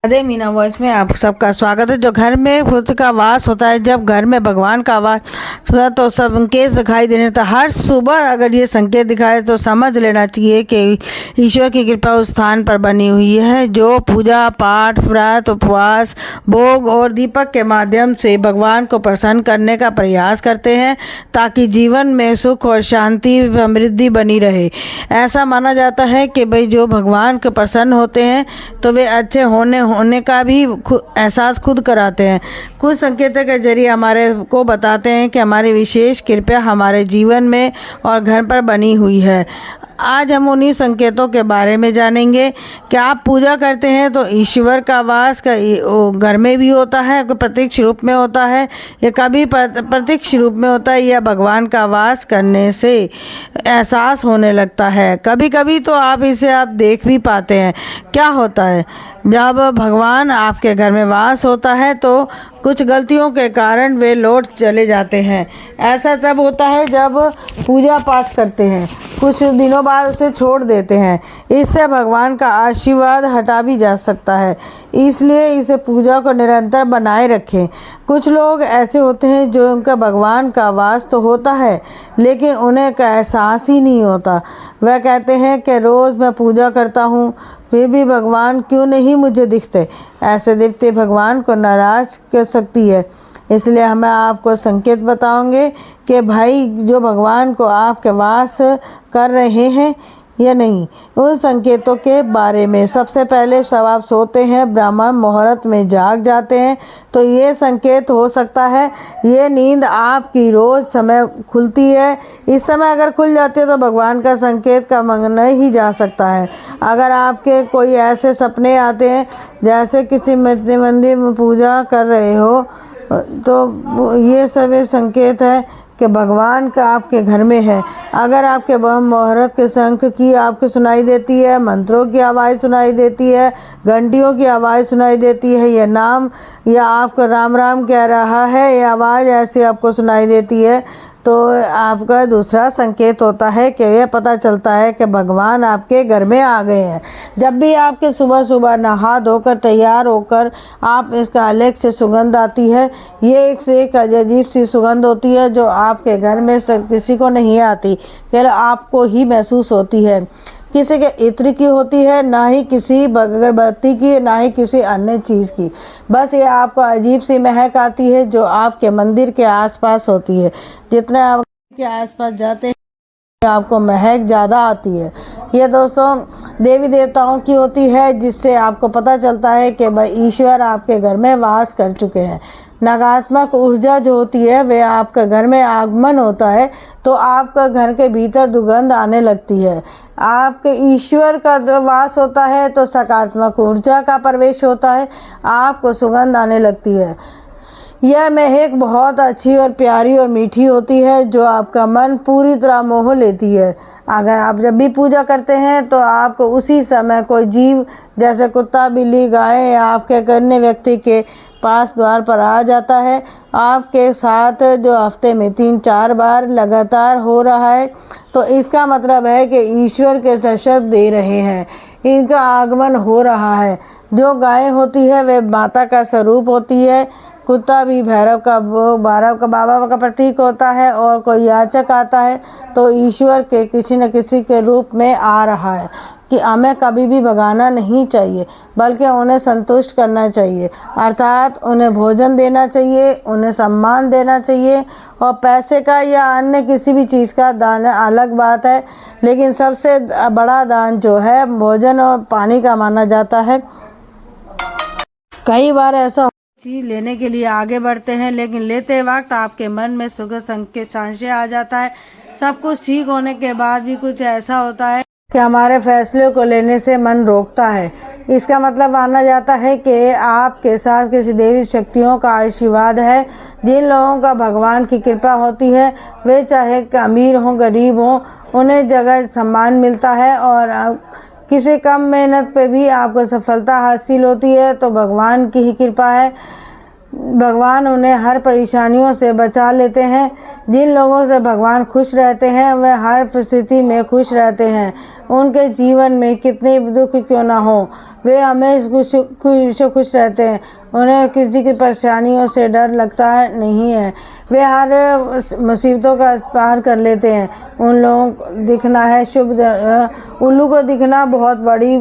Radhe Meena voice में आप सबका स्वागत है। जो घर में भूत का वास होता है, जब घर में भगवान का वास होता है तो संकेत दिखाई देने लगता है। हर सुबह अगर ये संकेत दिखाए तो समझ लेना चाहिए कि ईश्वर की कृपा उस स्थान पर बनी हुई है। जो पूजा पाठ, व्रत, उपवास, भोग और दीपक के माध्यम से भगवान को प्रसन्न करने का प्रयास करते हैं ताकि जीवन में सुख और शांति, समृद्धि बनी रहे। ऐसा माना जाता है कि भाई जो भगवान के प्रसन्न होते हैं तो वे अच्छे होने का भी एहसास खुद कराते हैं। कुछ संकेतों के जरिए हमारे को बताते हैं कि हमारी विशेष कृपा हमारे जीवन में और घर पर बनी हुई है। आज हम उन्हीं संकेतों के बारे में जानेंगे। क्या आप पूजा करते हैं तो ईश्वर का वास घर में भी होता है, प्रत्यक्ष रूप में होता है, या कभी प्रत्यक्ष रूप में होता है, या भगवान का वास करने से एहसास होने लगता है। कभी कभी तो आप देख भी पाते हैं। क्या होता है जब भगवान आपके घर में वास होता है तो कुछ गलतियों के कारण वे लौट चले जाते हैं। ऐसा तब होता है जब पूजा पाठ करते हैं, कुछ दिनों बाद उसे छोड़ देते हैं। इससे भगवान का आशीर्वाद हटा भी जा सकता है, इसलिए इसे पूजा को निरंतर बनाए रखें। कुछ लोग ऐसे होते हैं जो उनका भगवान का वास तो होता है लेकिन उन्हें का एहसास ही नहीं होता। वह कहते हैं कि रोज़ मैं पूजा करता हूँ फिर भी भगवान क्यों नहीं मुझे दिखते। ऐसे दिखते भगवान को नाराज कर सकती है। इसलिए मैं आपको संकेत बताऊंगे कि भाई जो भगवान को आपके वास कर रहे हैं या नहीं। उन संकेतों के बारे में सबसे पहले जब आप सोते हैं, ब्राह्मण मुहूर्त में जाग जाते हैं तो ये संकेत हो सकता है। ये नींद आपकी रोज़ समय खुलती है, इस समय अगर खुल जाती है तो भगवान का संकेत का मांगना ही जा सकता है। अगर आपके कोई ऐसे सपने आते हैं जैसे किसी मंदिर में पूजा कर रहे हो तो ये सभी संकेत है कि भगवान का आपके घर में है। अगर आपके मुहूर्त के शंख की आपको सुनाई देती है, मंत्रों की आवाज़ सुनाई देती है, घंटियों की आवाज़ सुनाई देती है, या नाम या आपको राम राम कह रहा है, ये आवाज़ ऐसी आपको सुनाई देती है तो आपका दूसरा संकेत होता है कि यह पता चलता है कि भगवान आपके घर में आ गए हैं। जब भी आपके सुबह सुबह नहा धोकर तैयार होकर आप इसका अलग से सुगंध आती है, ये एक से एक अजीब सी सुगंध होती है जो आपके घर में किसी को नहीं आती, केवल आपको ही महसूस होती है। किसी के इत्र की होती है, ना ही किसी अगरबत्ती की, ना ही किसी अन्य चीज़ की। बस ये आपको अजीब सी महक आती है जो आपके मंदिर के आसपास होती है। जितने आप के आसपास जाते हैं आपको महक ज़्यादा आती है। ये दोस्तों देवी देवताओं की होती है, जिससे आपको पता चलता है कि भाई ईश्वर आपके घर में वास कर चुके हैं। नकारात्मक ऊर्जा जो होती है वे आपके घर में आगमन होता है तो आपका घर के भीतर दुर्गंध आने लगती है। आपके ईश्वर का वास होता है तो सकारात्मक ऊर्जा का प्रवेश होता है, आपको सुगंध आने लगती है। यह महक बहुत अच्छी और प्यारी और मीठी होती है जो आपका मन पूरी तरह मोह लेती है। अगर आप जब भी पूजा करते हैं तो आपको उसी समय कोई जीव जैसे कुत्ता, बिल्ली, गाय या आपके अन्य व्यक्ति के पास द्वार पर आ जाता है। आपके साथ जो हफ्ते में 3-4 बार लगातार हो रहा है तो इसका मतलब है कि ईश्वर के दर्शन दे रहे हैं, इनका आगमन हो रहा है। जो गाय होती है वे माता का स्वरूप होती है। कुत्ता भी भैरव का बाबा का प्रतीक होता है, और कोई याचक आता है तो ईश्वर के किसी न किसी के रूप में आ रहा है। कि हमें कभी भी भगाना नहीं चाहिए बल्कि उन्हें संतुष्ट करना चाहिए, अर्थात उन्हें भोजन देना चाहिए, उन्हें सम्मान देना चाहिए। और पैसे का या अन्य किसी भी चीज़ का दान अलग बात है, लेकिन सबसे बड़ा दान जो है भोजन और पानी का माना जाता है। कई बार ऐसा चीज लेने के लिए आगे बढ़ते हैं लेकिन लेते वक्त आपके मन में सुगंध संकेत संशय आ जाता है। सब कुछ ठीक होने के बाद भी कुछ ऐसा होता है कि हमारे फैसले को लेने से मन रोकता है। इसका मतलब माना जाता है कि आपके साथ किसी देवी शक्तियों का आशीर्वाद है। जिन लोगों का भगवान की कृपा होती है वे चाहे अमीर हों गरीब हों, उन्हें जगह सम्मान मिलता है और किसी कम मेहनत पे भी आपको सफलता हासिल होती है तो भगवान की ही कृपा है। भगवान उन्हें हर परेशानियों से बचा लेते हैं। जिन लोगों से भगवान खुश रहते हैं वह हर परिस्थिति में खुश रहते हैं। उनके जीवन में कितने भी दुख क्यों ना हो, वे हमेशा खुश रहते हैं। उन्हें किसी की परेशानियों से डर लगता नहीं है। वे हर मुसीबतों का पार कर लेते हैं। उन लोगों को दिखना है शुभ। उल्लू को दिखना बहुत बड़ी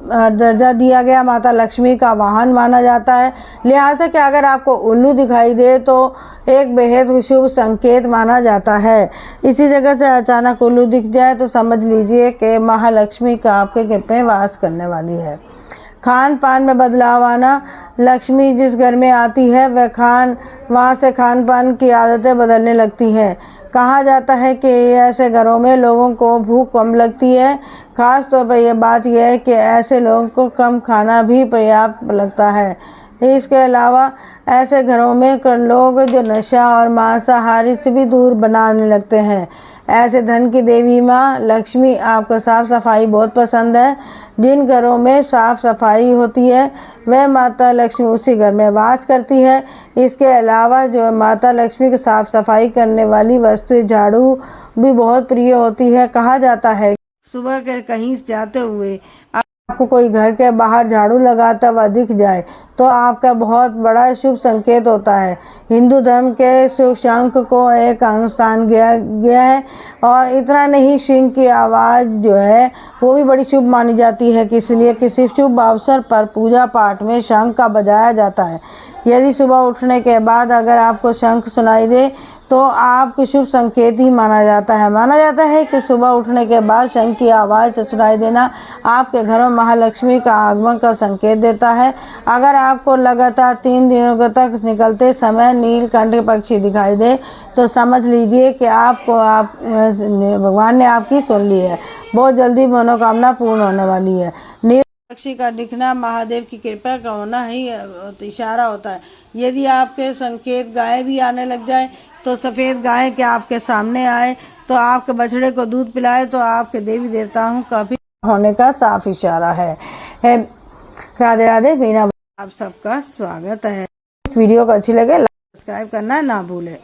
दर्जा दिया गया, माता लक्ष्मी का वाहन माना जाता है। लिहाजा कि अगर आपको उल्लू दिखाई दे तो एक बेहद शुभ संकेत माना जाता है। इसी जगह से अचानक उल्लू दिख जाए तो समझ लीजिए कि महालक्ष्मी का आपके घर में वास करने वाली है। खान पान में बदलाव आना। लक्ष्मी जिस घर में आती है वहाँ से खान पान की आदतें बदलने लगती हैं। कहा जाता है कि ऐसे घरों में लोगों को भूख कम लगती है। खास तौर पर यह बात यह है कि ऐसे लोगों को कम खाना भी पर्याप्त लगता है। इसके अलावा ऐसे घरों में लोग जो नशा और मांसाहारी से भी दूर बनाने लगते हैं। ऐसे धन की देवी माँ लक्ष्मी आपको साफ सफाई बहुत पसंद है। जिन घरों में साफ सफाई होती है वह माता लक्ष्मी उसी घर में वास करती है। इसके अलावा जो माता लक्ष्मी की साफ सफाई करने वाली वस्तु झाड़ू भी बहुत प्रिय होती है। कहा जाता है सुबह के कहीं जाते हुए आपको कोई घर के बाहर झाड़ू लगाता हुआ दिख जाए तो आपका बहुत बड़ा शुभ संकेत होता है। हिंदू धर्म के शंख को एक स्थान गया है और इतना नहीं, सिंह की आवाज़ जो है वो भी बड़ी शुभ मानी जाती है। इसलिए किसी शुभ अवसर पर पूजा पाठ में शंख का बजाया जाता है। यदि सुबह उठने के बाद अगर आपको शंख सुनाई दे तो आपको शुभ संकेत ही माना जाता है। माना जाता है कि सुबह उठने के बाद शंख की आवाज़ से सुनाई देना आपके घर में महालक्ष्मी का आगमन का संकेत देता है। अगर आपको लगातार 3 दिनों तक निकलते समय नीलकंठ पक्षी दिखाई दे तो समझ लीजिए कि भगवान ने आपकी सुन ली है। बहुत जल्दी मनोकामना पूर्ण होने वाली है। पक्षी का दिखना महादेव की कृपा का होना ही इशारा होता है। यदि आपके संकेत गाय भी आने लग जाए तो सफ़ेद गाय के आपके सामने आए तो आपके बछड़े को दूध पिलाए तो आपके देवी देवताओं का भी होने का साफ इशारा है। राधे राधे। मीना आप सबका स्वागत है। इस वीडियो को अच्छी लगे लाइक सब्सक्राइब करना ना भूलें।